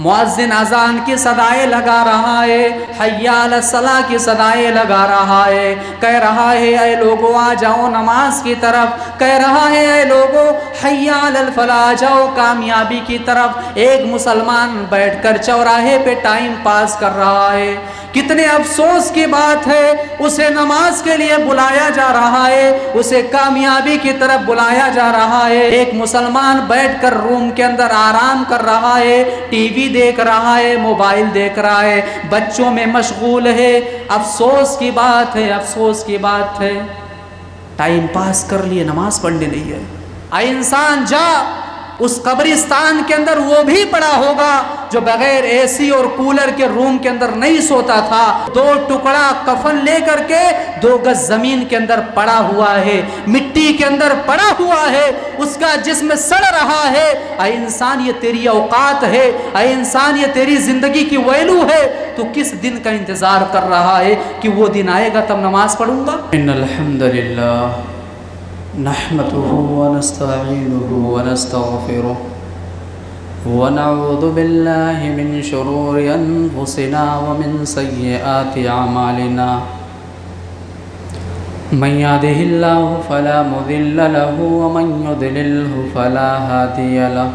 مؤذن اذان کی صدائیں لگا رہا ہے، حی علی الصلاۃ کی صدائیں لگا رہا ہے، کہہ رہا ہے اے لوگوں آ جاؤ نماز کی طرف، کہہ رہا ہے اے لوگوں حی علی الفلاح جاؤ کامیابی کی طرف۔ ایک مسلمان بیٹھ کر چوراہے پہ ٹائم پاس کر رہا ہے۔ کتنے افسوس کی بات ہے، اسے نماز کے لیے بلایا جا رہا ہے، اسے کامیابی کی طرف بلایا جا رہا ہے۔ ایک مسلمان بیٹھ کر روم کے اندر آرام کر رہا ہے، ٹی وی دیکھ رہا ہے، موبائل دیکھ رہا ہے، بچوں میں مشغول ہے۔ افسوس کی بات ہے، افسوس کی بات ہے، ٹائم پاس کر لیے نماز پڑھنے نہیں ہے۔ اے انسان جا، اس قبرستان کے اندر وہ بھی پڑا ہوگا جو بغیر اے سی اور کولر کے روم کے اندر نہیں سوتا تھا، 2 ٹکڑا کفن لے کر کے 2 گز زمین کے اندر پڑا ہوا ہے، مٹی کے اندر پڑا ہوا ہے، اس کا جسم سڑ رہا ہے۔ اے انسان یہ تیری اوقات ہے، اے انسان یہ تیری زندگی کی ویلو ہے، تو کس دن کا انتظار کر رہا ہے کہ وہ دن آئے گا تب نماز پڑھوں گا؟ ان الحمدللہ نحمده ونستعينه ونستغفره ونعوذ بالله من شرور أنفسنا ومن سيئات أعمالنا من يهده الله فلا مضل له ومن يضلله فلا هادي له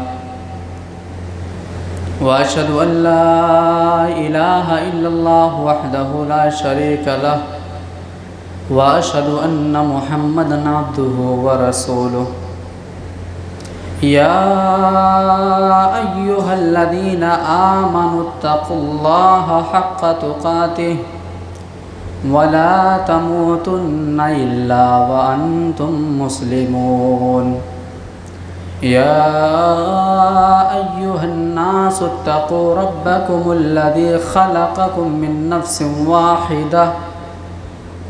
وأشهد أن لا إله إلا الله وحده لا شريك له وأشهد أن محمدًا عبده ورسوله يا أيها الذين آمنوا اتقوا الله حق تقاته ولا تموتن إلا وأنتم مسلمون يا أيها الناس اتقوا ربكم الذي خلقكم من نفس واحدة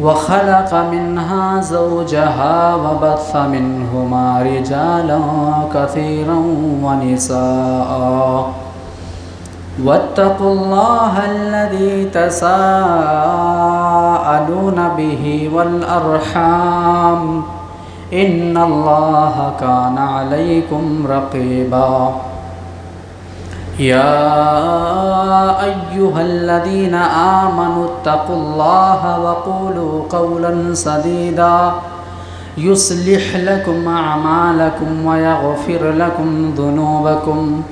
وخلق منها زوجها وبث منهما رجالا كثيرا ونساء واتقوا الله الذي تساءلون به والأرحام إن الله كان عليكم رقيبا يا أيها الذين آمنوا اتقوا الله وقولوا قولا سديدا يصلح لكم أعمالكم ويغفر لكم ذنوبكم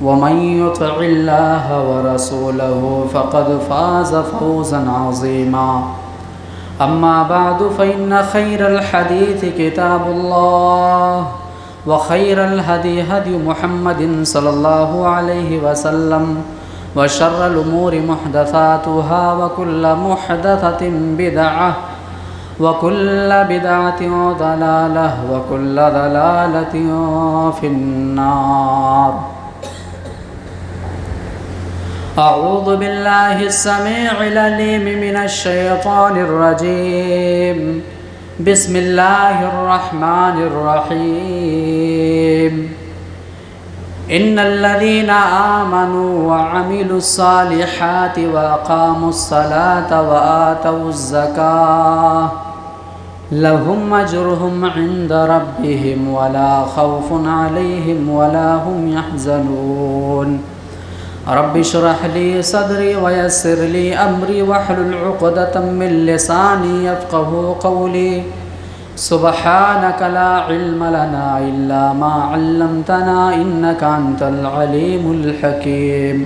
ومن يطع الله ورسوله فقد فاز فوزا عظيما أما بعد فإن خير الحديث كتاب الله وخير الهدي هدي محمد صلى الله عليه وسلم وشر الأمور محدثاتها وكل محدثة بدعة وكل بدعة ضلالة وكل ضلالة في النار أعوذ بالله السميع العليم من الشيطان الرجيم بسم الله الرحمن الرحيم إن الذين آمنوا وعملوا الصالحات وأقاموا الصلاة وآتوا الزكاة لهم أجرهم عند ربهم ولا خوف عليهم ولا هم يحزنون رب اشرح لي صدري ويسر لي أمري واحلل عقدة من لساني يفقهوا قولي سبحانك لا علم لنا إلا ما علمتنا إنك أنت العليم الحكيم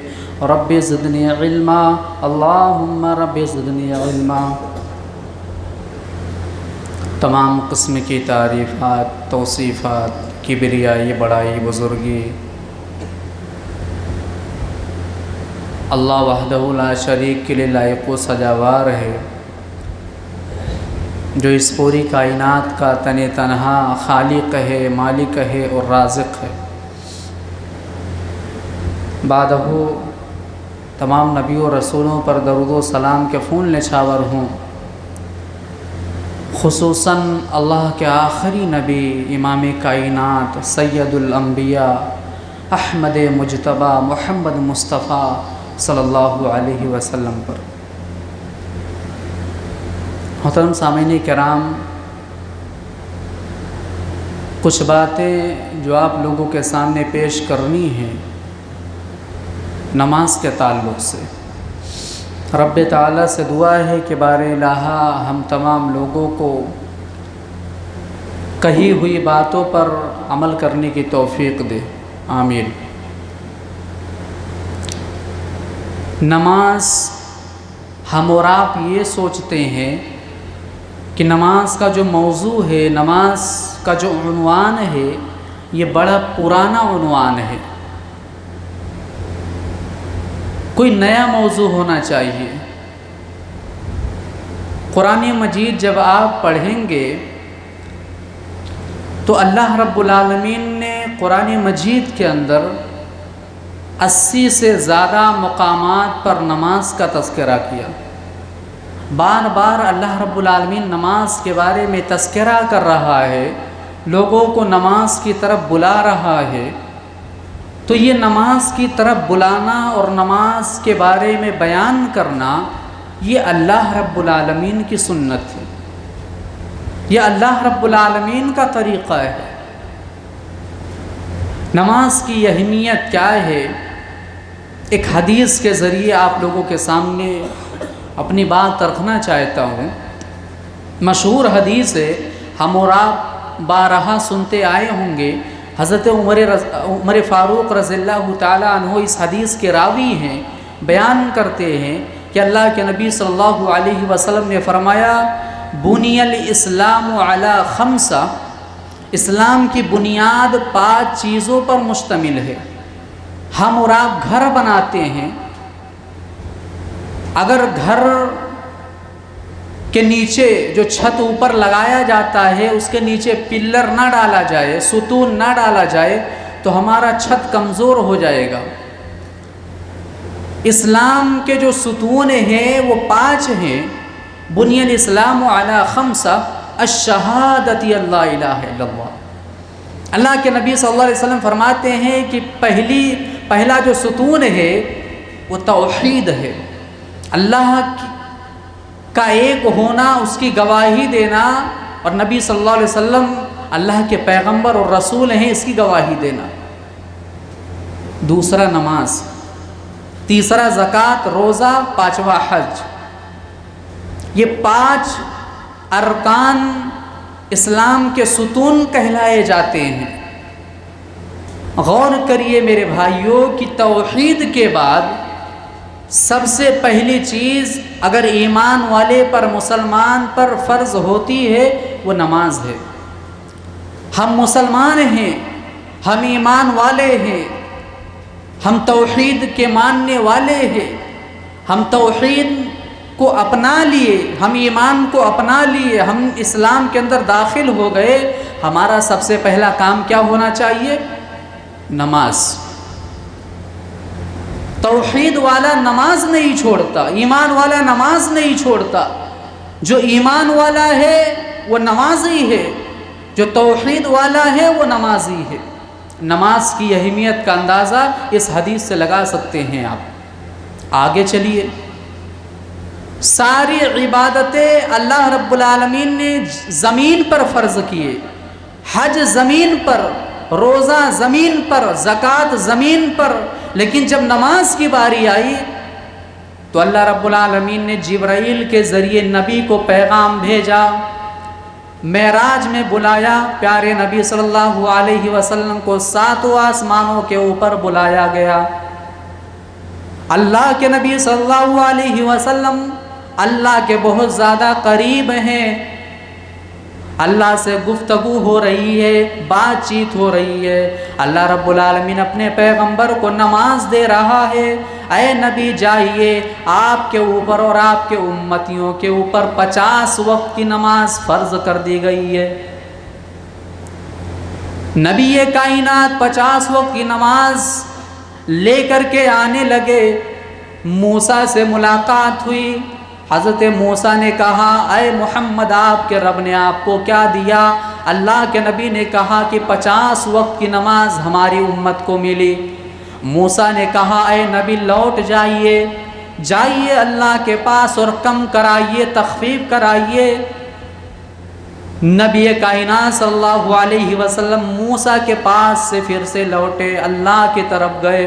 رب زدني علما اللهم رب زدني علما۔ تمام قسم کی تعریفات، توصیفات، کبریائی، بڑائی، بزرگی اللہ وحدہ لا شریک کے لیے لائق و سجاوار ہے، جو اس پوری کائنات کا تن تنہا خالق ہے، مالک ہے اور رازق ہے۔ بعدہ تمام نبی و رسولوں پر درود و سلام کے فون نچھاور ہوں، خصوصاً اللہ کے آخری نبی امام کائنات سید الانبیاء احمد مجتبیٰ محمد مصطفیٰ صلی اللہ علیہ وسلم پر۔ محترم سامعین کرام، کچھ باتیں جو آپ لوگوں کے سامنے پیش کرنی ہیں، نماز کے تعلق سے رب تعالیٰ سے دعا ہے کہ بار الہا ہم تمام لوگوں کو کہی ہوئی باتوں پر عمل کرنے کی توفیق دے، آمین۔ نماز ہم اور آپ یہ سوچتے ہیں کہ نماز کا جو موضوع ہے، نماز کا جو عنوان ہے، یہ بڑا پرانا عنوان ہے، کوئی نیا موضوع ہونا چاہیے۔ قرآن مجید جب آپ پڑھیں گے تو اللہ رب العالمین نے قرآن مجید کے اندر 80 سے زیادہ مقامات پر نماز کا تذکرہ کیا۔ بار بار اللہ رب العالمین نماز کے بارے میں تذکرہ کر رہا ہے، لوگوں کو نماز کی طرف بلا رہا ہے۔ تو یہ نماز کی طرف بلانا اور نماز کے بارے میں بیان کرنا، یہ اللہ رب العالمین کی سنت ہے، یہ اللہ رب العالمین کا طریقہ ہے۔ نماز کی اہمیت کیا ہے؟ ایک حدیث کے ذریعے آپ لوگوں کے سامنے اپنی بات رکھنا چاہتا ہوں۔ مشہور حدیث ہے، ہم اور آپ بارہا سنتے آئے ہوں گے۔ حضرت عمر فاروق رضی اللہ تعالیٰ عنہ اس حدیث کے راوی ہیں، بیان کرتے ہیں کہ اللہ کے نبی صلی اللہ علیہ وسلم نے فرمایا، بنی الاسلام علی خمسہ، اسلام کی بنیاد 5 چیزوں پر مشتمل ہے۔ ہم اور آپ گھر بناتے ہیں، اگر گھر کے نیچے جو چھت اوپر لگایا جاتا ہے اس کے نیچے پلر نہ ڈالا جائے، ستون نہ ڈالا جائے تو ہمارا چھت کمزور ہو جائے گا۔ اسلام کے جو ستون ہیں وہ 5 ہیں۔ بنی الاسلام علی خمسہ، الشہادۃ اللہ الہ الا اللہ۔ اللہ کے نبی صلی اللہ علیہ وسلم فرماتے ہیں کہ پہلا جو ستون ہے وہ توحید ہے، اللہ کا ایک ہونا، اس کی گواہی دینا، اور نبی صلی اللہ علیہ وسلم اللہ کے پیغمبر اور رسول ہیں، اس کی گواہی دینا۔ دوسرا نماز، تیسرا زکوٰۃ، روزہ، 5واں حج۔ یہ 5 ارکان اسلام کے ستون کہلائے جاتے ہیں۔ غور کریے میرے بھائیوں کہ توحید کے بعد سب سے پہلی چیز اگر ایمان والے پر، مسلمان پر فرض ہوتی ہے وہ نماز ہے۔ ہم مسلمان ہیں، ہم ایمان والے ہیں، ہم توحید کے ماننے والے ہیں، ہم توحید کو اپنا لیے، ہم ایمان کو اپنا لیے، ہم اسلام کے اندر داخل ہو گئے۔ ہمارا سب سے پہلا کام کیا ہونا چاہیے؟ نماز۔ توحید والا نماز نہیں چھوڑتا، ایمان والا نماز نہیں چھوڑتا۔ جو ایمان والا ہے وہ نمازی ہے، جو توحید والا ہے وہ نمازی ہے۔ نماز کی اہمیت کا اندازہ اس حدیث سے لگا سکتے ہیں آپ۔ آگے چلیے، ساری عبادتیں اللہ رب العالمین نے زمین پر فرض کیے۔ حج زمین پر، روزہ زمین پر، زکوٰۃ زمین پر، لیکن جب نماز کی باری آئی تو اللہ رب العالمین نے جبرائیل کے ذریعے نبی کو پیغام بھیجا، معراج میں بلایا، پیارے نبی صلی اللہ علیہ وسلم کو 7 آسمانوں کے اوپر بلایا گیا۔ اللہ کے نبی صلی اللہ علیہ وسلم اللہ کے بہت زیادہ قریب ہیں، اللہ سے گفتگو ہو رہی ہے، بات چیت ہو رہی ہے۔ اللہ رب العالمین اپنے پیغمبر کو نماز دے رہا ہے، اے نبی جائیے، آپ کے اوپر اور آپ کے امتیوں کے اوپر 50 وقت کی نماز فرض کر دی گئی ہے۔ نبی کائنات 50 وقت کی نماز لے کر کے آنے لگے۔ موسیٰ سے ملاقات ہوئی، حضرت موسیٰ نے کہا، اے محمد آپ کے رب نے آپ کو کیا دیا؟ اللہ کے نبی نے کہا کہ 50 وقت کی نماز ہماری امت کو ملی۔ موسیٰ نے کہا، اے نبی لوٹ جائیے، جائیے اللہ کے پاس اور کم کرائیے، تخفیف کرائیے۔ نبی کائنات صلی اللہ علیہ وسلم موسیٰ کے پاس سے پھر سے لوٹے، اللہ کی طرف گئے۔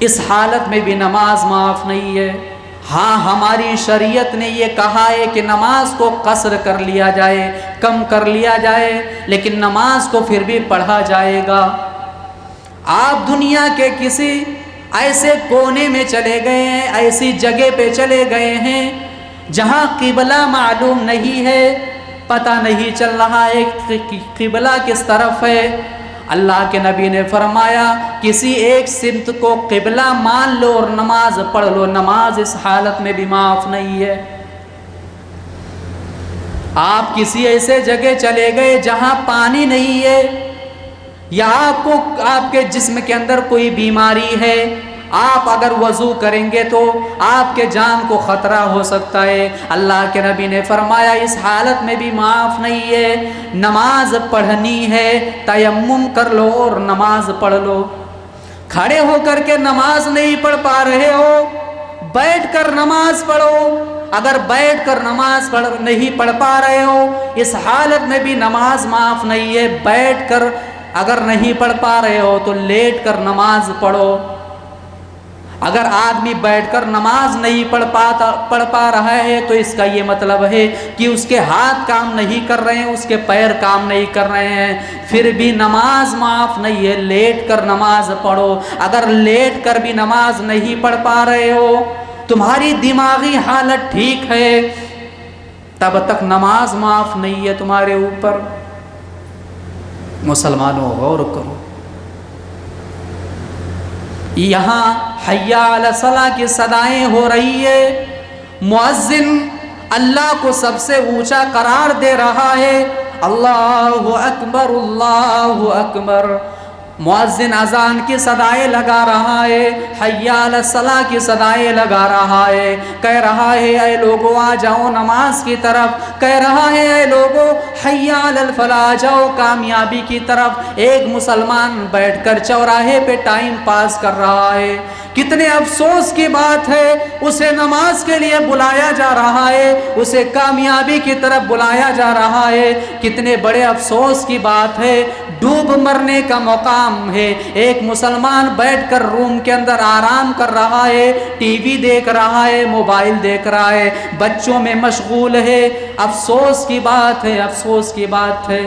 اس حالت میں بھی نماز معاف نہیں ہے۔ ہاں ہماری شریعت نے یہ کہا ہے کہ نماز کو قصر کر لیا جائے، کم کر لیا جائے، لیکن نماز کو پھر بھی پڑھا جائے گا۔ آپ دنیا کے کسی ایسے کونے میں چلے گئے ہیں، ایسی جگہ پہ چلے گئے ہیں جہاں قبلہ معلوم نہیں ہے، پتہ نہیں چل رہا ہے قبلہ کس طرف ہے۔ اللہ کے نبی نے فرمایا کسی ایک سمت کو قبلہ مان لو اور نماز پڑھ لو، نماز اس حالت میں بھی معاف نہیں ہے۔ آپ کسی ایسے جگہ چلے گئے جہاں پانی نہیں ہے، یا آپ کے جسم کے اندر کوئی بیماری ہے، آپ اگر وضو کریں گے تو آپ کے جان کو خطرہ ہو سکتا ہے۔ اللہ کے نبی نے فرمایا اس حالت میں بھی معاف نہیں ہے، نماز پڑھنی ہے، تیمم کر لو اور نماز پڑھ لو۔ کھڑے ہو کر کے نماز نہیں پڑھ پا رہے ہو، بیٹھ کر نماز پڑھو۔ اگر بیٹھ کر نماز نہیں پڑھ پا رہے ہو، اس حالت میں بھی نماز معاف نہیں ہے۔ بیٹھ کر اگر نہیں پڑھ پا رہے ہو تو لیٹ کر نماز پڑھو۔ اگر آدمی بیٹھ کر نماز نہیں پڑھ پا رہا ہے تو اس کا یہ مطلب ہے کہ اس کے ہاتھ کام نہیں کر رہے ہیں، اس کے پیر کام نہیں کر رہے ہیں، پھر بھی نماز معاف نہیں ہے۔ لیٹ کر نماز پڑھو۔ اگر لیٹ کر بھی نماز نہیں پڑھ پا رہے ہو، تمہاری دماغی حالت ٹھیک ہے، تب تک نماز معاف نہیں ہے تمہارے اوپر۔ مسلمانوں غور کرو، یہاں حی علی الصلاۃ کی صدائیں ہو رہی ہے، مؤذن اللہ کو سب سے اونچا قرار دے رہا ہے، اللہ اکبر اللہ اکبر۔ مؤذن اذان کی صدائیں لگا رہا ہے، حی علی الصلاۃ کی صدائیں لگا رہا ہے، کہہ رہا ہے اے لوگوں آ جاؤ نماز کی طرف، کہہ رہا ہے اے لوگوں حی علی الفلاح جاؤ کامیابی کی طرف۔ ایک مسلمان بیٹھ کر چوراہے پہ ٹائم پاس کر رہا ہے، کتنے افسوس کی بات ہے، اسے نماز کے لیے بلایا جا رہا ہے، اسے کامیابی کی طرف بلایا جا رہا ہے۔ کتنے بڑے افسوس کی بات ہے، ڈوب مرنے کا مقام ہے۔ ایک مسلمان بیٹھ کر روم کے اندر آرام کر رہا ہے، ٹی وی دیکھ رہا ہے، موبائل دیکھ رہا ہے، بچوں میں مشغول ہے۔ افسوس کی بات ہے، افسوس کی بات ہے،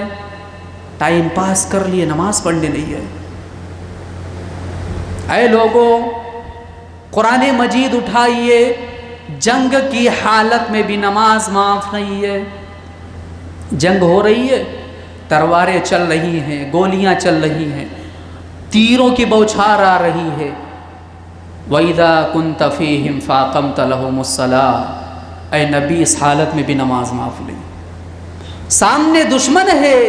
ٹائم پاس کر لیے نماز پڑھنے نہیں ہے۔ اے لوگوں قرآن مجید اٹھائیے، جنگ کی حالت میں بھی نماز معاف نہیں ہے۔ جنگ ہو رہی ہے، تلواریں چل رہی ہیں، گولیاں چل رہی ہیں، تیروں کی بوچھار آ رہی ہے۔ وَإِذَا كُنْتَ فِيهِمْ فَأَقَمْتَ لَهُمُ الصَّلَاةَ، اے نبی اس حالت میں بھی نماز معاف نہیں۔ سامنے دشمن ہے،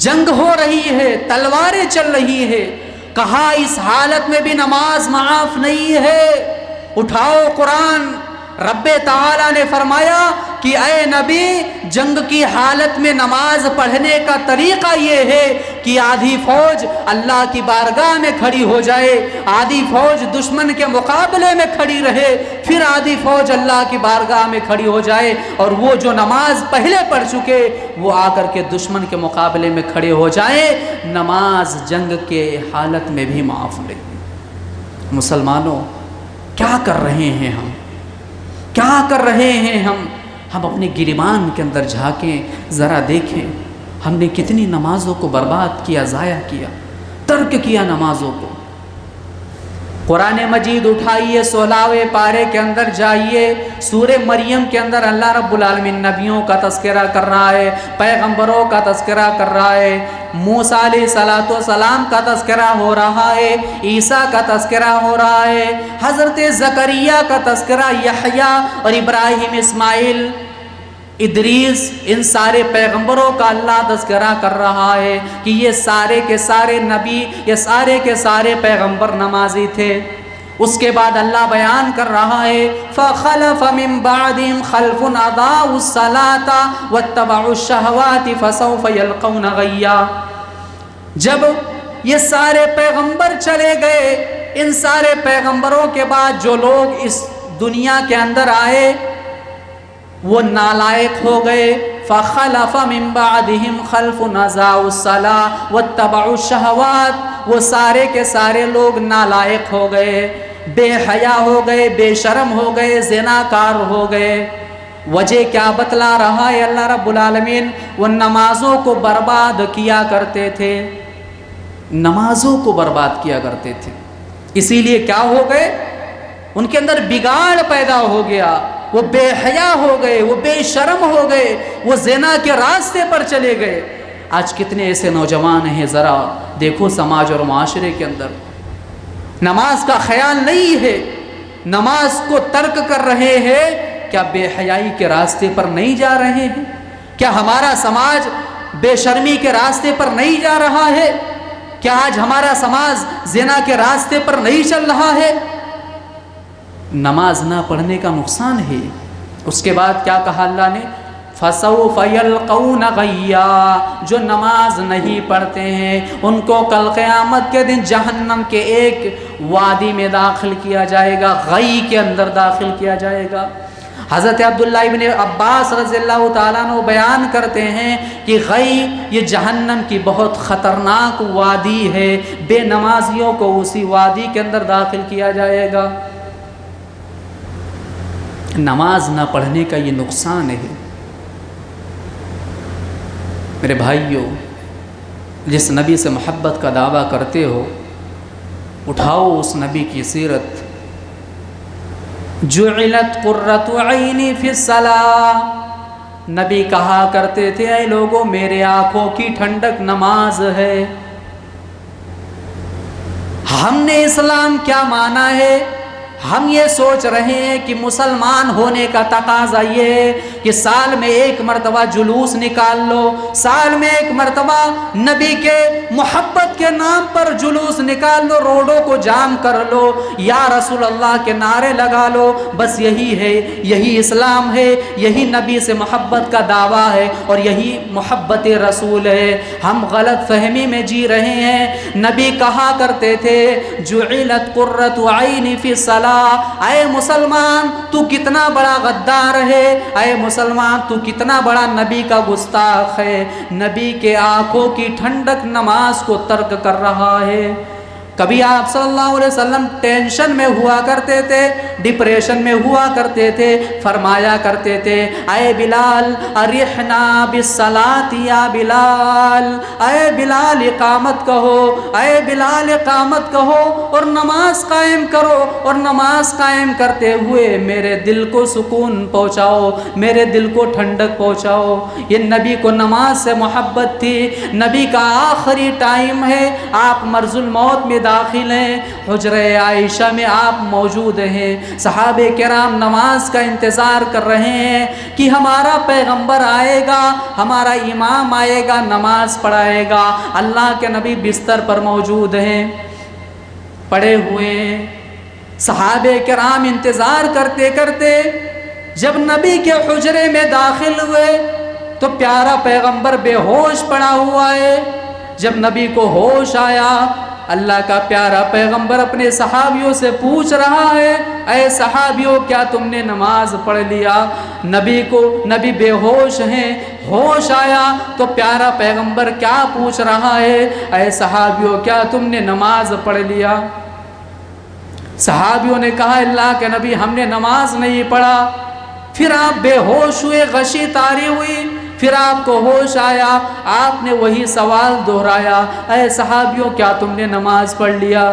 جنگ ہو رہی ہے، تلواریں چل رہی ہے، کہا اس حالت میں بھی نماز معاف نہیں ہے۔ اٹھاؤ قرآن، رب تعالیٰ نے فرمایا کہ اے نبی جنگ کی حالت میں نماز پڑھنے کا طریقہ یہ ہے کہ آدھی فوج اللہ کی بارگاہ میں کھڑی ہو جائے، آدھی فوج دشمن کے مقابلے میں کھڑی رہے، پھر آدھی فوج اللہ کی بارگاہ میں کھڑی ہو جائے، اور وہ جو نماز پہلے پڑھ چکے وہ آ کر کے دشمن کے مقابلے میں کھڑے ہو جائیں۔ نماز جنگ کے حالت میں بھی معاف نہیں۔ مسلمانوں کیا کر رہے ہیں ہم، کیا کر رہے ہیں ہم اپنے گریبان کے اندر جھانکیں، ذرا دیکھیں ہم نے کتنی نمازوں کو برباد کیا، ضائع کیا، ترک کیا نمازوں کو۔ قرآن مجید اٹھائیے، 16ویں پارے کے اندر جائیے، سورہ مریم کے اندر اللہ رب العالمین نبیوں کا تذکرہ کر رہا ہے، پیغمبروں کا تذکرہ کر رہا ہے، موسیٰ علیہ السلام کا تذکرہ ہو رہا ہے، عیسیٰ کا تذکرہ ہو رہا ہے، حضرت زکریا کا تذکرہ، یحییٰ اور ابراہیم، اسماعیل، ادریس، ان سارے پیغمبروں کا اللہ تذکرہ کر رہا ہے کہ یہ سارے کے سارے نبی، یہ سارے کے سارے پیغمبر نمازی تھے۔ اس کے بعد اللہ بیان کر رہا ہے فَخَلَفَ مِن بَعْدِهِمْ خَلْفٌ أَضَاعُوا الصَّلَاةَ وَاتَّبَعُوا الشَّهَوَاتِ فَسَوْفَ يَلْقَوْنَ غَيًّا۔ جب یہ سارے پیغمبر چلے گئے، ان سارے پیغمبروں کے بعد جو لوگ اس دنیا کے اندر آئے وہ نالائق ہو گئے، فخلف من بعدهم خلف اضاعوا الصلاۃ واتبعوا الشہوات، وہ سارے کے سارے لوگ نالائق ہو گئے، بے حیا ہو گئے، بے شرم ہو گئے، زناکار ہو گئے۔ وجہ کیا بتلا رہا ہے اللہ رب العالمین؟ وہ نمازوں کو برباد کیا کرتے تھے، نمازوں کو برباد کیا کرتے تھے، اسی لیے کیا ہو گئے؟ ان کے اندر بگاڑ پیدا ہو گیا، وہ بے حیا ہو گئے، وہ بے شرم ہو گئے، وہ زنا کے راستے پر چلے گئے۔ آج کتنے ایسے نوجوان ہیں، ذرا دیکھو سماج اور معاشرے کے اندر نماز کا خیال نہیں ہے، نماز کو ترک کر رہے ہیں۔ کیا بے حیائی کے راستے پر نہیں جا رہے ہیں؟ کیا ہمارا سماج بے شرمی کے راستے پر نہیں جا رہا ہے؟ کیا آج ہمارا سماج زنا کے راستے پر نہیں چل رہا ہے؟ نماز نہ پڑھنے کا نقصان ہے۔ اس کے بعد کیا کہا اللہ نے؟ فَسَوْفَ يَلْقَوْنَ غَيًّا، جو نماز نہیں پڑھتے ہیں ان کو کل قیامت کے دن جہنم کے ایک وادی میں داخل کیا جائے گا، غی کے اندر داخل کیا جائے گا۔ حضرت عبداللہ ابن عباس رضی اللہ تعالیٰ عنہ بیان کرتے ہیں کہ غی یہ جہنم کی بہت خطرناک وادی ہے، بے نمازیوں کو اسی وادی کے اندر داخل کیا جائے گا۔ نماز نہ پڑھنے کا یہ نقصان ہے۔ میرے بھائیوں، جس نبی سے محبت کا دعویٰ کرتے ہو، اٹھاؤ اس نبی کی سیرت۔ جعلت قرۃ عینی فی الصلاۃ، نبی کہا کرتے تھے اے لوگوں میرے آنکھوں کی ٹھنڈک نماز ہے۔ ہم نے اسلام کیا مانا ہے؟ ہم یہ سوچ رہے ہیں کہ مسلمان ہونے کا تقاضا یہ ہے کہ سال میں ایک مرتبہ جلوس نکال لو، سال میں ایک مرتبہ نبی کے محبت کے نام پر جلوس نکال لو، روڈوں کو جام کر لو، یا رسول اللہ کے نعرے لگا لو، بس یہی ہے، یہی اسلام ہے، یہی نبی سے محبت کا دعویٰ ہے اور یہی محبت رسول ہے۔ ہم غلط فہمی میں جی رہے ہیں۔ نبی کہا کرتے تھے جعلت قرۃ عینی فی الصلاۃ، اے مسلمان تو کتنا بڑا غدار ہے، اے مسلمان تو کتنا بڑا نبی کا گستاخ ہے، نبی کے آنکھوں کی ٹھنڈک نماز کو ترک کر رہا ہے۔ کبھی آپ صلی اللہ علیہ وسلم ٹینشن میں ہوا کرتے تھے، ڈپریشن میں ہوا کرتے تھے، فرمایا کرتے تھے اے بلال ارحنا بالصلاۃ یا بلال، اے بلال اقامت کہو، اے بلال اقامت کہو اور نماز قائم کرو، اور نماز قائم کرتے ہوئے میرے دل کو سکون پہنچاؤ، میرے دل کو ٹھنڈک پہنچاؤ۔ یہ نبی کو نماز سے محبت تھی۔ نبی کا آخری ٹائم ہے، آپ مرض الموت میں داخل ہیں، حجرہ عائشہ میں آپ موجود ہیں، صحابہ کرام نماز کا انتظار کر رہے ہیں کہ ہمارا پیغمبر آئے گا، ہمارا امام آئے گا، نماز پڑھائے گا۔ اللہ کے نبی بستر پر موجود ہیں، پڑے ہوئے ہیں۔ صحابہ کرام انتظار کرتے کرتے جب نبی کے حجرے میں داخل ہوئے تو پیارا پیغمبر بے ہوش پڑا ہوا ہے۔ جب نبی کو ہوش آیا، اللہ کا پیارا پیغمبر اپنے صحابیوں سے پوچھ رہا ہے اے صحابیوں کیا تم نے نماز پڑھ لیا؟ نبی بے ہوش ہیں، ہوش آیا تو پیارا پیغمبر کیا پوچھ رہا ہے اے صحابیوں کیا تم نے نماز پڑھ لیا؟ صحابیوں نے کہا اللہ کے نبی ہم نے نماز نہیں پڑھا۔ پھر آپ بے ہوش ہوئے، غشی طاری ہوئی، پھر آپ کو ہوش آیا، آپ نے وہی سوال دہرایا اے صحابیوں کیا تم نے نماز پڑھ لیا؟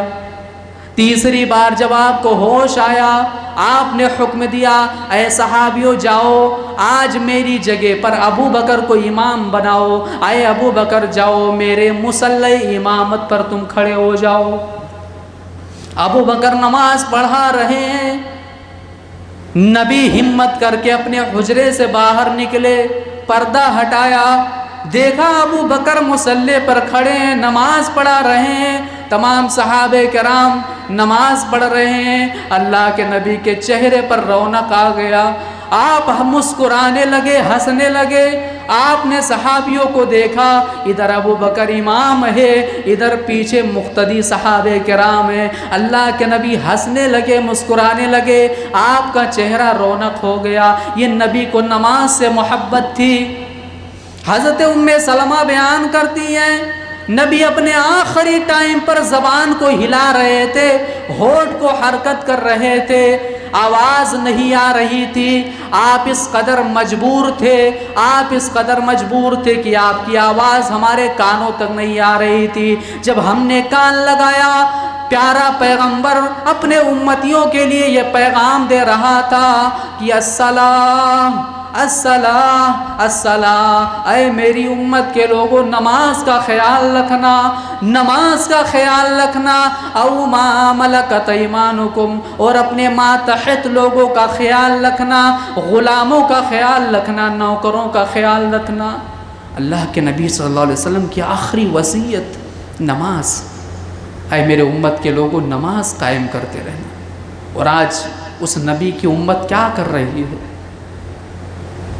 تیسری بار جب آپ کو ہوش آیا، آپ نے حکم دیا اے صحابیوں جاؤ آج میری جگہ پر ابو بکر کو امام بناؤ، اے ابو بکر جاؤ میرے مصلی امامت پر تم کھڑے ہو جاؤ۔ ابو بکر نماز پڑھا رہے ہیں، نبی ہمت کر کے اپنے حجرے سے باہر نکلے، پردہ ہٹایا، دیکھا ابو بکر مصلی پر کھڑے ہیں، نماز پڑھا رہے ہیں۔ تمام صحابہ کرام نماز پڑھ رہے ہیں، اللہ کے نبی کے چہرے پر رونق آ گیا، آپ مسکرانے لگے، ہنسنے لگے۔ آپ نے صحابیوں کو دیکھا، ادھر ابو بکر امام ہے، ادھر پیچھے مقتدی صحابہ کرام ہیں۔ اللہ کے نبی ہنسنے لگے، مسکرانے لگے، آپ کا چہرہ رونق ہو گیا۔ یہ نبی کو نماز سے محبت تھی۔ حضرت سلمہ بیان کرتی ہیں نبی اپنے آخری ٹائم پر زبان کو ہلا رہے تھے، ہونٹ کو حرکت کر رہے تھے، آواز نہیں آ رہی تھی، آپ اس قدر مجبور تھے، آپ اس قدر مجبور تھے کہ آپ کی آواز ہمارے کانوں تک نہیں آ رہی تھی۔ جب ہم نے کان لگایا، پیارا پیغمبر اپنے امتیوں کے لیے یہ پیغام دے رہا تھا کہ السلام السلام السلام، اے میری امت کے لوگوں نماز کا خیال رکھنا، نماز کا خیال رکھنا، او ما ملکت ایمانکم، اور اپنے ماتحت لوگوں کا خیال رکھنا، غلاموں کا خیال رکھنا، نوکروں کا خیال رکھنا۔ اللہ کے نبی صلی اللہ علیہ وسلم کی آخری وصیت نماز، اے میرے امت کے لوگوں نماز قائم کرتے رہنا۔ اور آج اس نبی کی امت کیا کر رہی ہے؟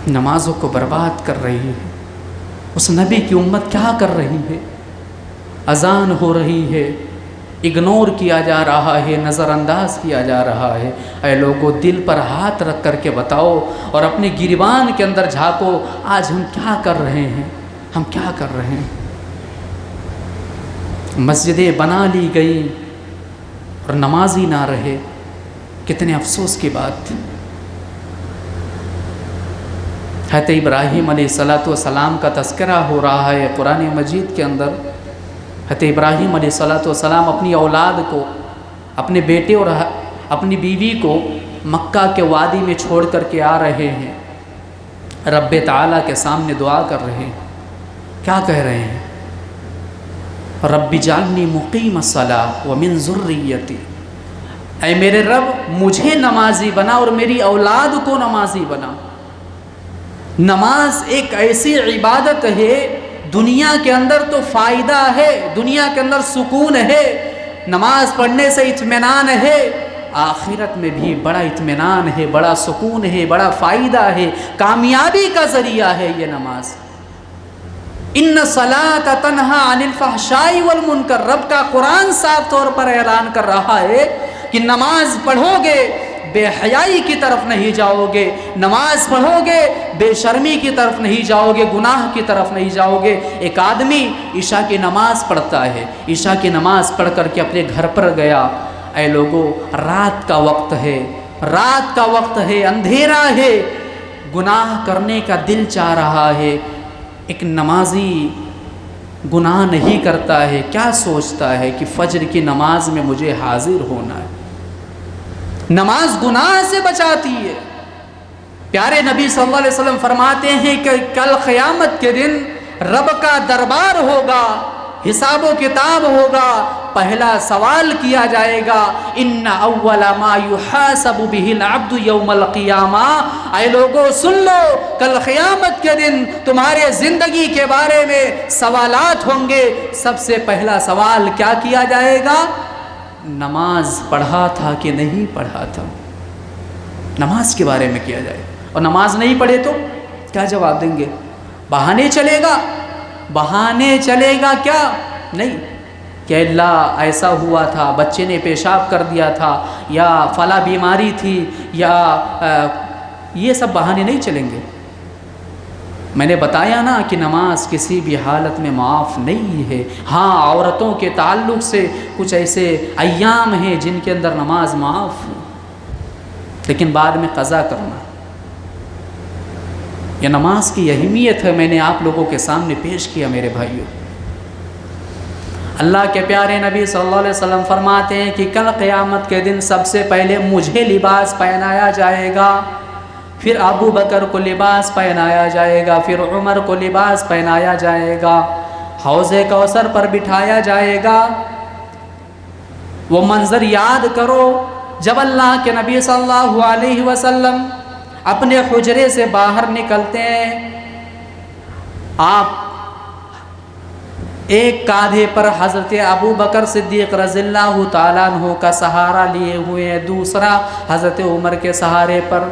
نمازوں کو برباد کر رہی ہے۔ اس نبی کی امت کیا کر رہی ہے؟ اذان ہو رہی ہے، اگنور کیا جا رہا ہے، نظر انداز کیا جا رہا ہے۔ اے لوگوں دل پر ہاتھ رکھ کر کے بتاؤ اور اپنے گریبان کے اندر جھانکو، آج ہم کیا کر رہے ہیں؟ ہم کیا کر رہے ہیں؟ مسجدیں بنا لی گئی اور نمازی نہ رہے، کتنے افسوس کی بات تھی۔ حضرت ابراہیم علیہ السلام کا تذکرہ ہو رہا ہے قرآن مجید کے اندر۔ حضرت ابراہیم علیہ السلام اپنی اولاد کو، اپنے بیٹے اور اپنی بیوی کو مکہ کے وادی میں چھوڑ کر کے آ رہے ہیں، رب تعالیٰ کے سامنے دعا کر رہے ہیں۔ کیا کہہ رہے ہیں؟ رب اجعلنی مقیم الصلاۃ ومن ذریتی، اے میرے رب مجھے نمازی بنا اور میری اولاد کو نمازی بنا۔ نماز ایک ایسی عبادت ہے، دنیا کے اندر تو فائدہ ہے، دنیا کے اندر سکون ہے، نماز پڑھنے سے اطمینان ہے، آخرت میں بھی بڑا اطمینان ہے، بڑا سکون ہے، بڑا فائدہ ہے، کامیابی کا ذریعہ ہے یہ نماز۔ ان الصلاۃ تنہی عن الفحشاء والمنکر، رب کا قرآن صاف طور پر اعلان کر رہا ہے کہ نماز پڑھو گے بے حیائی کی طرف نہیں جاؤ گے، نماز پڑھو گے بے شرمی کی طرف نہیں جاؤ گے، گناہ کی طرف نہیں جاؤ گے۔ ایک آدمی عشاء کی نماز پڑھتا ہے، عشاء کی نماز پڑھ کر کے اپنے گھر پر گیا، اے لوگوں رات کا وقت ہے، رات کا وقت ہے، اندھیرا ہے، گناہ کرنے کا دل چاہ رہا ہے۔ ایک نمازی گناہ نہیں کرتا ہے، کیا سوچتا ہے کہ فجر کی نماز میں مجھے حاضر ہونا ہے۔ نماز گناہ سے بچاتی ہے۔ پیارے نبی صلی اللہ علیہ وسلم فرماتے ہیں کہ کل قیامت کے دن رب کا دربار ہوگا، حساب و کتاب ہوگا، پہلا سوال کیا جائے گا ان اول ما یحاسب به العبد یوم القیامہ، اے لوگوں سن لو کل قیامت کے دن تمہارے زندگی کے بارے میں سوالات ہوں گے۔ سب سے پہلا سوال کیا کیا جائے گا؟ نماز پڑھا تھا کہ نہیں پڑھا تھا، نماز کے بارے میں کیا جائے۔ اور نماز نہیں پڑھے تو کیا جواب دیں گے؟ بہانے چلے گا، بہانے چلے گا کیا نہیں کہ اللہ ایسا ہوا تھا، بچے نے پیشاب کر دیا تھا، یا فلاں بیماری تھی، یا یہ سب بہانے نہیں چلیں گے۔ میں نے بتایا نا کہ نماز کسی بھی حالت میں معاف نہیں ہے۔ ہاں عورتوں کے تعلق سے کچھ ایسے ایام ہیں جن کے اندر نماز معاف ہے، لیکن بعد میں قضا کرنا۔ یہ نماز کی اہمیت ہے، میں نے آپ لوگوں کے سامنے پیش کیا میرے بھائیوں۔ اللہ کے پیارے نبی صلی اللہ علیہ وسلم فرماتے ہیں کہ کل قیامت کے دن سب سے پہلے مجھے لباس پہنایا جائے گا، پھر ابو بکر کو لباس پہنایا جائے گا، پھر عمر کو لباس پہنایا جائے گا، حوض کوثر پر بٹھایا جائے گا۔ وہ منظر یاد کرو جب اللہ کے نبی صلی اللہ علیہ وسلم اپنے حجرے سے باہر نکلتے ہیں، آپ ایک کاندھے پر حضرت ابو بکر صدیق رضی اللہ تعالیٰ عنہ کا سہارا لیے ہوئے ہیں، دوسرا حضرت عمر کے سہارے پر۔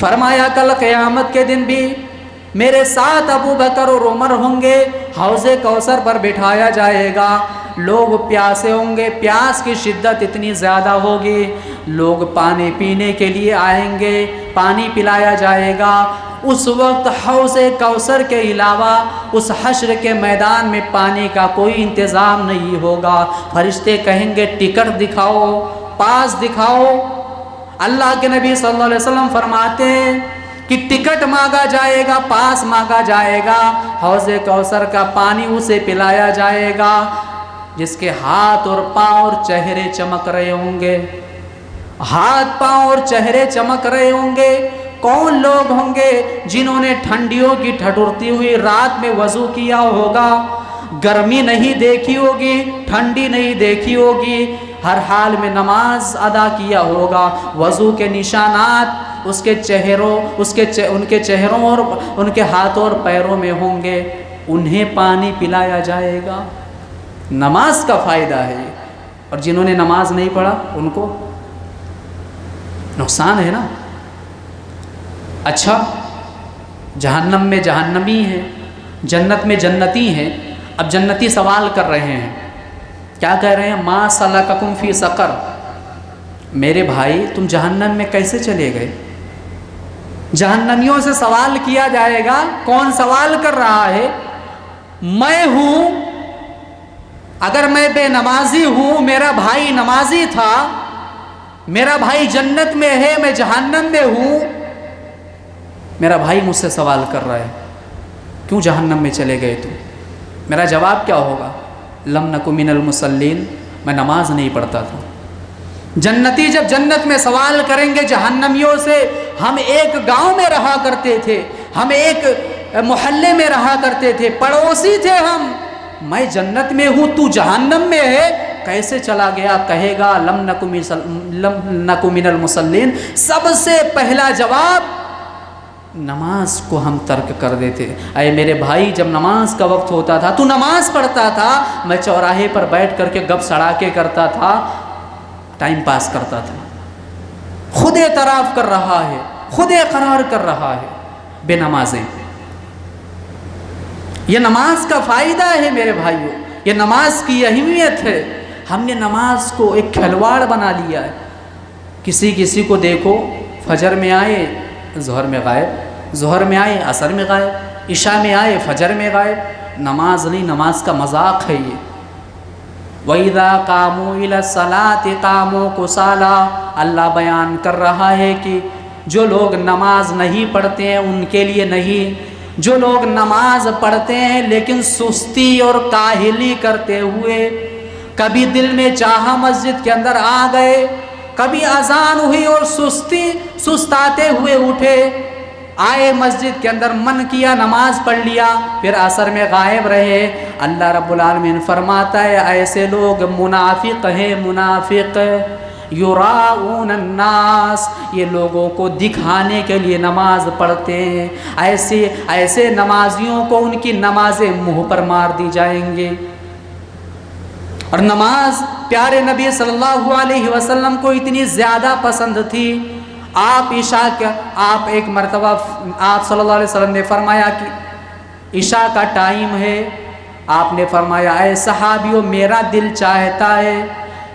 فرمایا کل قیامت کے دن بھی میرے ساتھ ابو بکر اور عمر ہوں گے، حوض کوثر پر بٹھایا جائے گا۔ لوگ پیاسے ہوں گے، پیاس کی شدت اتنی زیادہ ہوگی، لوگ پانی پینے کے لیے آئیں گے، پانی پلایا جائے گا۔ اس وقت حوض کوثر کے علاوہ اس حشر کے میدان میں پانی کا کوئی انتظام نہیں ہوگا۔ فرشتے کہیں گے ٹکٹ دکھاؤ، پاس دکھاؤ۔ اللہ کے نبی صلی اللہ علیہ وسلم فرماتے ہیں کہ ٹکٹ مانگا جائے گا، پاس مانگا جائے گا، حوض کوثر کا پانی اسے پلایا جائے گا جس کے ہاتھ اور پاؤں اور چہرے چمک رہے ہوں گے۔ ہاتھ پاؤں اور چہرے چمک رہے ہوں گے۔ کون لوگ ہوں گے؟ جنہوں نے ٹھنڈیوں کی ٹھٹرتی ہوئی رات میں وضو کیا ہوگا، گرمی نہیں دیکھی ہوگی، ٹھنڈی نہیں دیکھی ہوگی، ہر حال میں نماز ادا کیا ہوگا۔ وضو کے نشانات اس کے چہروں، ان کے چہروں اور ان کے ہاتھوں اور پیروں میں ہوں گے۔ انہیں پانی پلایا جائے گا۔ نماز کا فائدہ ہے یہ۔ اور جنہوں نے نماز نہیں پڑھا ان کو نقصان ہے نا۔ اچھا، جہنم میں جہنمی ہیں، جنت میں جنتی ہیں۔ اب جنتی سوال کر رہے ہیں، کیا کہہ رہے ہیں؟ ما سلککم فی سقر، میرے بھائی تم جہنم میں کیسے چلے گئے؟ جہنمیوں سے سوال کیا جائے گا۔ کون سوال کر رہا ہے؟ میں ہوں، اگر میں بے نمازی ہوں، میرا بھائی نمازی تھا، میرا بھائی جنت میں ہے، میں جہنم میں ہوں، میرا بھائی مجھ سے سوال کر رہا ہے کیوں جہنم میں چلے گئے تم؟ میرا جواب کیا ہوگا؟ لم نک من المصلین، میں نماز نہیں پڑھتا تھا۔ جنتی جب جنت میں سوال کریں گے جہنمیوں سے، ہم ایک گاؤں میں رہا کرتے تھے، ہم ایک محلے میں رہا کرتے تھے، پڑوسی تھے ہم، میں جنت میں ہوں، تو جہنم میں ہے، کیسے چلا گیا؟ کہے گا لم نک من المصلین۔ سب سے پہلا جواب، نماز کو ہم ترک کر دیتے۔ اے میرے بھائی، جب نماز کا وقت ہوتا تھا تو نماز پڑھتا تھا، میں چوراہے پر بیٹھ کر کے گپ سڑاکے کرتا تھا، ٹائم پاس کرتا تھا۔ خود اعتراف کر رہا ہے، خود اقرار کر رہا ہے، بے نمازیں۔ یہ نماز کا فائدہ ہے میرے بھائیوں، یہ نماز کی اہمیت ہے۔ ہم نے نماز کو ایک کھلواڑ بنا لیا ہے۔ کسی کو دیکھو، فجر میں آئے ظہر میں غائب، ظہر میں آئے عصر میں غائب، عشاء میں آئے فجر میں غائب۔ نماز نہیں، نماز کا مذاق ہے یہ۔ وَإِذَا قَامُوا إِلَى الصَّلَاةِ قَامُوا كُسَالَىٰ، اللہ بیان کر رہا ہے کہ جو لوگ نماز نہیں پڑھتے ہیں ان کے لیے نہیں، جو لوگ نماز پڑھتے ہیں لیکن سستی اور کاہلی کرتے ہوئے، کبھی دل میں چاہا مسجد کے اندر آ گئے، کبھی اذان ہوئی اور سستاتے ہوئے اٹھے، آئے مسجد کے اندر، من کیا نماز پڑھ لیا، پھر عصر میں غائب رہے۔ اللہ رب العالمین فرماتا ہے ایسے لوگ منافق ہیں، منافق یراؤون الناس، یہ لوگوں کو دکھانے کے لیے نماز پڑھتے ہیں۔ ایسے نمازیوں کو ان کی نمازیں منہ پر مار دی جائیں گے۔ اور نماز پیارے نبی صلی اللہ علیہ وسلم کو اتنی زیادہ پسند تھی، آپ ایک مرتبہ آپ صلی اللہ علیہ وسلم نے فرمایا کہ عشاء کا ٹائم ہے، آپ نے فرمایا اے صحابیوں، میرا دل چاہتا ہے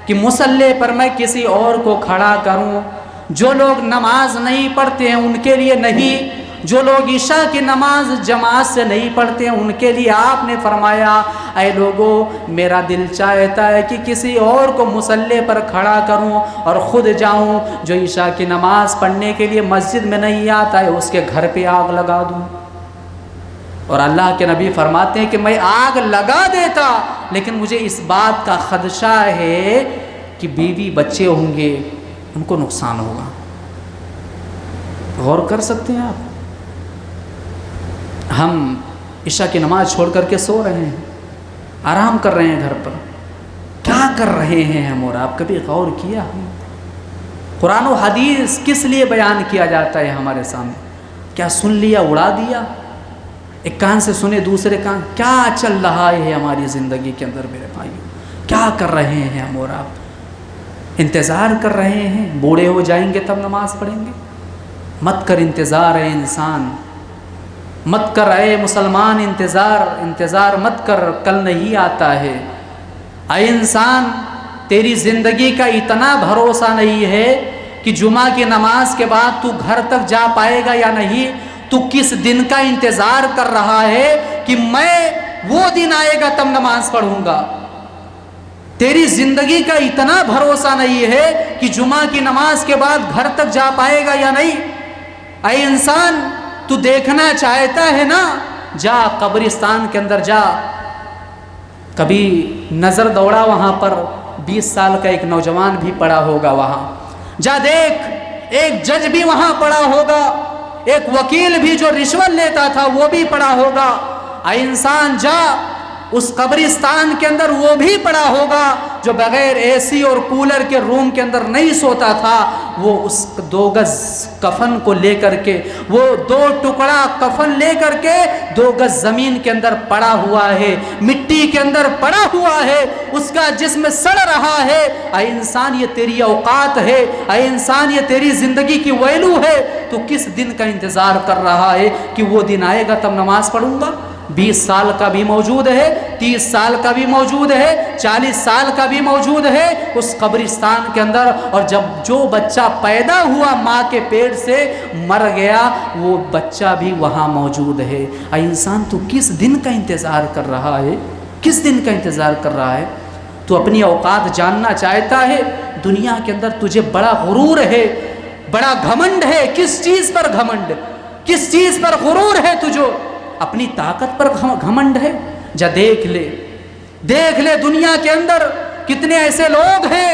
کہ مصلی پر میں کسی اور کو کھڑا کروں۔ جو لوگ نماز نہیں پڑھتے ہیں ان کے لیے نہیں، جو لوگ عشاء کی نماز جماعت سے نہیں پڑھتے ہیں ان کے لیے آپ نے فرمایا اے لوگوں، میرا دل چاہتا ہے کہ کسی اور کو مصلی پر کھڑا کروں اور خود جاؤں، جو عشاء کی نماز پڑھنے کے لیے مسجد میں نہیں آتا ہے اس کے گھر پہ آگ لگا دوں۔ اور اللہ کے نبی فرماتے ہیں کہ میں آگ لگا دیتا، لیکن مجھے اس بات کا خدشہ ہے کہ بیوی بچے ہوں گے، ان کو نقصان ہوگا۔ غور کر سکتے ہیں آپ، ہم عشاء کی نماز چھوڑ کر کے سو رہے ہیں، آرام کر رہے ہیں گھر پر، کیا کر رہے ہیں ہم؟ اور آپ کبھی غور کیا؟ قرآن و حدیث کس لیے بیان کیا جاتا ہے ہمارے سامنے؟ کیا سن لیا اڑا دیا؟ ایک کان سے سنے دوسرے کان، کیا چل رہا ہے ہماری زندگی کے اندر میرے بھائیوں؟ کیا کر رہے ہیں ہم اور آپ؟ انتظار کر رہے ہیں بوڑھے ہو جائیں گے تب نماز پڑھیں گے؟ مت کر انتظار اے انسان، مت کر اے مسلمان انتظار مت کر، کل نہیں آتا ہے۔ اے انسان، تیری زندگی کا اتنا بھروسہ نہیں ہے کہ جمعہ کی نماز کے بعد تو گھر تک جا پائے گا یا نہیں، تو کس دن کا انتظار کر رہا ہے کہ میں وہ دن آئے گا تب نماز پڑھوں گا؟ تیری زندگی کا اتنا بھروسہ نہیں ہے کہ جمعہ کی نماز کے بعد گھر تک جا پائے گا یا نہیں؟ اے انسان، تو دیکھنا چاہتا ہے نا، جا قبرستان کے اندر جا، کبھی نظر دوڑا وہاں پر 20 سال کا ایک نوجوان بھی پڑا ہوگا وہاں، جا دیکھ، ایک جج بھی وہاں پڑا ہوگا، ایک وکیل بھی جو رشوت لیتا تھا وہ بھی پڑا ہوگا۔ اے انسان جا، اس قبرستان کے اندر وہ بھی پڑا ہوگا جو بغیر اے سی اور کولر کے روم کے اندر نہیں سوتا تھا، وہ اس 2 گز کفن کو لے کر کے، وہ 2 ٹکڑا کفن لے کر کے 2 گز زمین کے اندر پڑا ہوا ہے، مٹی کے اندر پڑا ہوا ہے، اس کا جسم سڑ رہا ہے۔ اے انسان، یہ تیری اوقات ہے، اے انسان یہ تیری زندگی کی ویلو ہے، تو کس دن کا انتظار کر رہا ہے کہ وہ دن آئے گا تب نماز پڑھوں گا؟ 20 سال کا بھی موجود ہے، 30 سال کا بھی موجود ہے، 40 سال کا بھی موجود ہے اس قبرستان کے اندر، اور جب جو بچہ پیدا ہوا ماں کے پیٹ سے مر گیا وہ بچہ بھی وہاں موجود ہے۔ اے انسان، تو کس دن کا انتظار کر رہا ہے؟ کس دن کا انتظار کر رہا ہے؟ تو اپنی اوقات جاننا چاہتا ہے؟ دنیا کے اندر تجھے بڑا غرور ہے، بڑا گھمنڈ ہے۔ کس چیز پر گھمنڈ؟ کس چیز پر غرور ہے تجھے؟ اپنی طاقت پر گھمنڈ ہے؟ جا دیکھ لے، دیکھ لے دنیا کے اندر کتنے ایسے لوگ ہیں،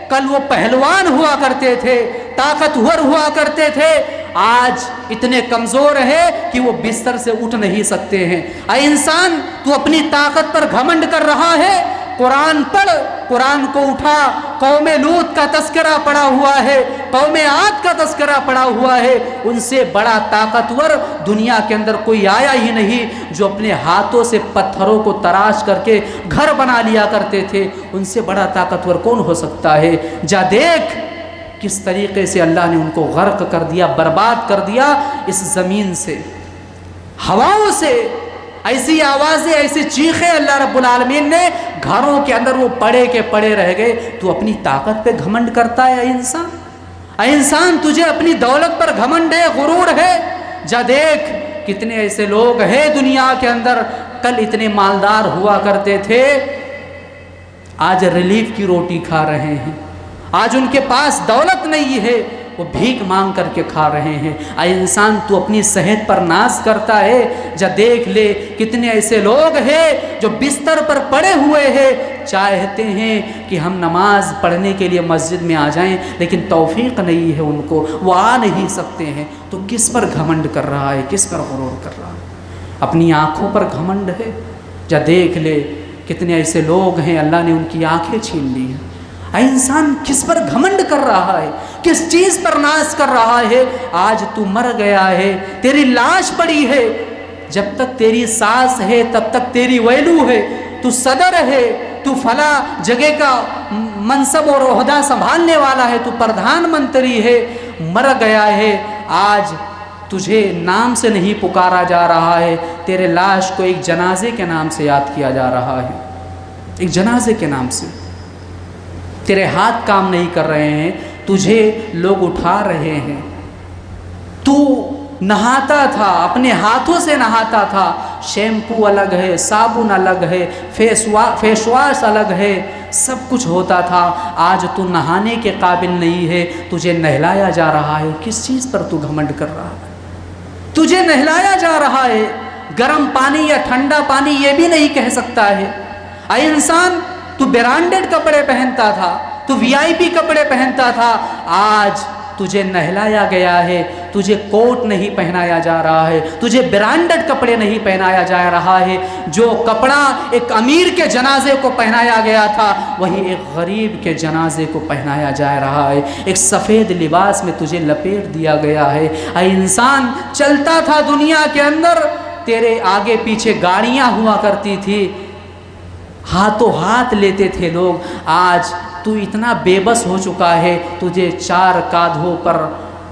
کل وہ پہلوان ہوا کرتے تھے، طاقتور ہوا کرتے تھے، آج اتنے کمزور ہیں کہ وہ بستر سے اٹھ نہیں سکتے ہیں۔ اے انسان، تو اپنی طاقت پر گھمنڈ کر رہا ہے؟ قرآن پڑھ، قرآن کو اٹھا، قوم لوط کا تذکرہ پڑا ہوا ہے، قوم عاد کا تذکرہ پڑا ہوا ہے۔ ان سے بڑا طاقتور دنیا کے اندر کوئی آیا ہی نہیں، جو اپنے ہاتھوں سے پتھروں کو تراش کر کے گھر بنا لیا کرتے تھے۔ ان سے بڑا طاقتور کون ہو سکتا ہے؟ جا دیکھ کس طریقے سے اللہ نے ان کو غرق کر دیا، برباد کر دیا اس زمین سے، ہواؤں سے۔ ایسی آوازیں، ایسی چیخیں اللہ رب العالمین نے، گھروں کے اندر وہ پڑے کے پڑے رہ گئے۔ تو اپنی طاقت پہ گھمنڈ کرتا ہے اے انسان؟ اے انسان، تجھے اپنی دولت پر گھمنڈ ہے، غرور ہے؟ جا دیکھ کتنے ایسے لوگ ہیں دنیا کے اندر، کل اتنے مالدار ہوا کرتے تھے، آج ریلیف کی روٹی کھا رہے ہیں، آج ان کے پاس دولت نہیں ہے، وہ بھیک مانگ کر کے کھا رہے ہیں۔ اے انسان، تو اپنی صحت پر ناز کرتا ہے؟ جا دیکھ لے کتنے ایسے لوگ ہیں جو بستر پر پڑے ہوئے ہیں، چاہتے ہیں کہ ہم نماز پڑھنے کے لیے مسجد میں آ جائیں، لیکن توفیق نہیں ہے ان کو، وہ آ نہیں سکتے ہیں۔ تو کس پر گھمنڈ کر رہا ہے؟ کس پر غرور کر رہا ہے؟ اپنی آنکھوں پر گھمنڈ ہے؟ جا دیکھ لے کتنے ایسے لوگ ہیں اللہ نے ان کی آنکھیں چھین لی ہیں۔ اے انسان، کس پر گھمنڈ کر رہا ہے؟ کس چیز پر ناز کر رہا ہے؟ آج تو مر گیا ہے، تیری لاش پڑی ہے، جب تک تیری سانس ہے تب تک تیری ویلو ہے، تو صدر ہے، تو فلاں جگہ کا منصب اور عہدہ سنبھالنے والا ہے، تو پردھان منتری ہے، مر گیا ہے، آج تجھے نام سے نہیں پکارا جا رہا ہے، تیرے لاش کو ایک جنازے کے نام سے یاد کیا جا رہا ہے، ایک جنازے کے نام سے۔ تیرے ہاتھ کام نہیں کر رہے ہیں، تجھے لوگ اٹھا رہے ہیں۔ تو نہاتا تھا، اپنے ہاتھوں سے نہاتا تھا، شیمپو الگ ہے، صابن الگ ہے، فیس واش الگ ہے، سب کچھ ہوتا تھا، آج تو نہانے کے قابل نہیں ہے، تجھے نہلایا جا رہا ہے۔ کس چیز پر تو گھمنڈ کر رہا ہے؟ تجھے نہلایا جا رہا ہے، گرم پانی یا ٹھنڈا پانی یہ بھی نہیں کہہ سکتا ہے۔ اے انسان، تو برانڈڈ کپڑے پہنتا تھا، تو VIP کپڑے پہنتا تھا، آج تجھے نہلایا گیا ہے، تجھے کوٹ نہیں پہنایا جا رہا ہے، تجھے برانڈڈ کپڑے نہیں پہنایا جا رہا ہے۔ جو کپڑا ایک امیر کے جنازے کو پہنایا گیا تھا، وہی ایک غریب کے جنازے کو پہنایا جا رہا ہے، ایک سفید لباس میں تجھے لپیٹ دیا گیا ہے۔ اے انسان، چلتا تھا دنیا کے اندر، تیرے آگے پیچھے گاڑیاں ہوا کرتی تھی، ہاتھوں ہاتھ لیتے تھے لوگ، آج تو اتنا بے بس ہو چکا ہے، تجھے 4 کاندھوں پر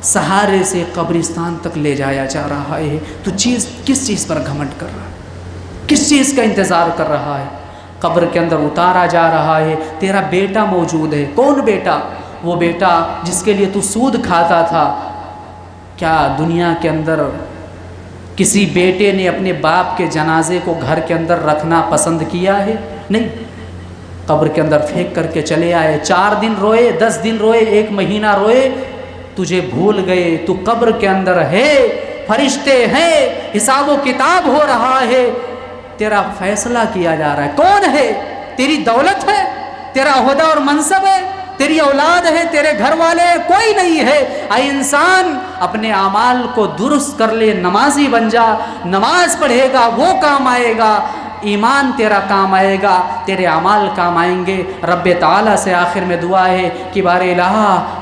سہارے سے قبرستان تک لے جایا جا رہا ہے۔ تو کس چیز پر گھمنڈ کر رہا ہے؟ کس چیز کا انتظار کر رہا ہے؟ قبر کے اندر اتارا جا رہا ہے، تیرا بیٹا موجود ہے۔ کون بیٹا؟ وہ بیٹا جس کے لیے تو سود کھاتا تھا۔ کیا دنیا کے اندر کسی بیٹے نے اپنے باپ کے جنازے کو گھر کے اندر رکھنا پسند کیا ہے؟ نہیں، قبر کے اندر پھینک کر کے چلے آئے۔ 4 دن روئے، 10 دن روئے، 1 مہینہ روئے، تجھے بھول گئے۔ تو قبر کے اندر ہے، فرشتے ہیں، حساب و کتاب ہو رہا ہے، تیرا فیصلہ کیا جا رہا ہے۔ کون ہے؟ تیری دولت ہے، تیرا عہدہ اور منصب ہے، تیری اولاد ہے، تیرے گھر والے ہیں؟ کوئی نہیں ہے۔ اے انسان، اپنے اعمال کو درست کر لے، نمازی بن جا، نماز پڑھے گا وہ کام آئے گا، ایمان تیرا کام آئے گا، تیرے اعمال کام آئیں گے۔ رب تعالیٰ سے آخر میں دعا ہے کہ بار الہ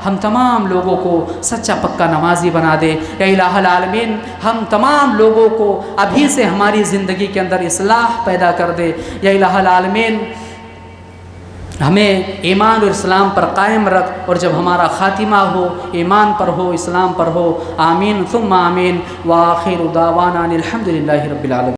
ہم تمام لوگوں کو سچا پکا نمازی بنا دے۔ یا الہ العالمین، ہم تمام لوگوں کو ابھی سے ہماری زندگی کے اندر اصلاح پیدا کر دے۔ یا الہ العالمین، ہمیں ایمان اور اسلام پر قائم رکھ، اور جب ہمارا خاتمہ ہو ایمان پر ہو، اسلام پر ہو۔ آمین ثم آمین، وآخر دعوانا الحمدللہ رب العالمین۔